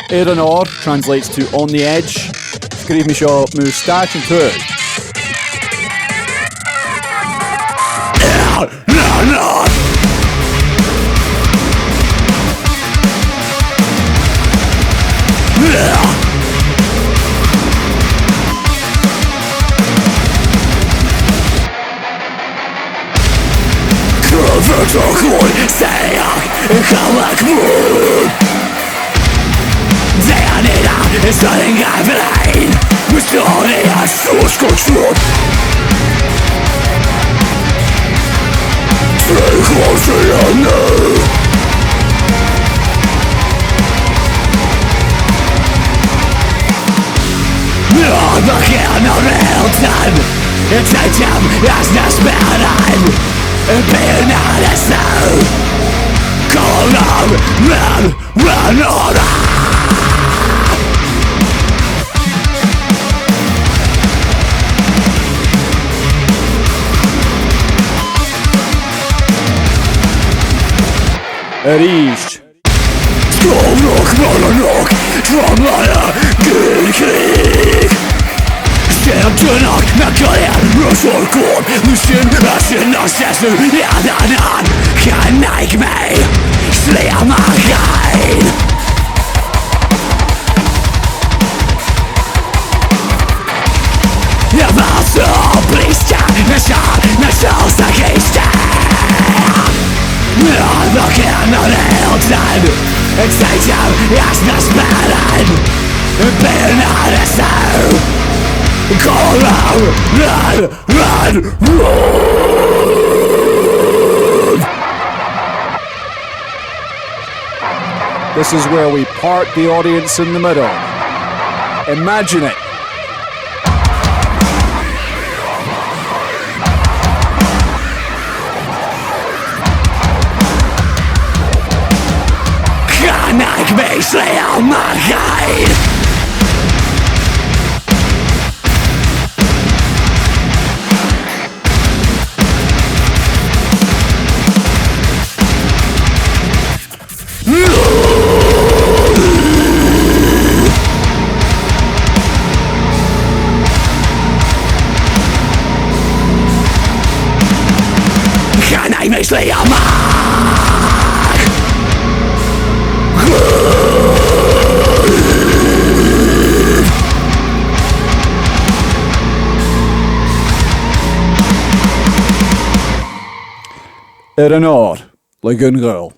Eranor translates to on the edge. Skriv me seo moustache and tur. Vertokol, sejak, kawak mód. Dejanera, staringa vlein. Historia, skočvod. Tvejhåsejane. Bakern av reltan. Tajam, jasna smäran. Benade så. Kolla, men några. Rish. Skålrock, monolog, trommarna, gulkrig. Stentunnor, nackaren, rösorkåd. Lyssn, känner ses nu, meadhanan. Kan ikke mig, slämma rein. Jag var så brista, när sörsta kristen. Bakern av reltan. Tajam, jasna smäran. Benade så. Kolla, run. This is where we part the audience in the middle. Imagine it. Kan ikke mig slämma rein. Kan ik mig slämma. Eranor, like Ghaol.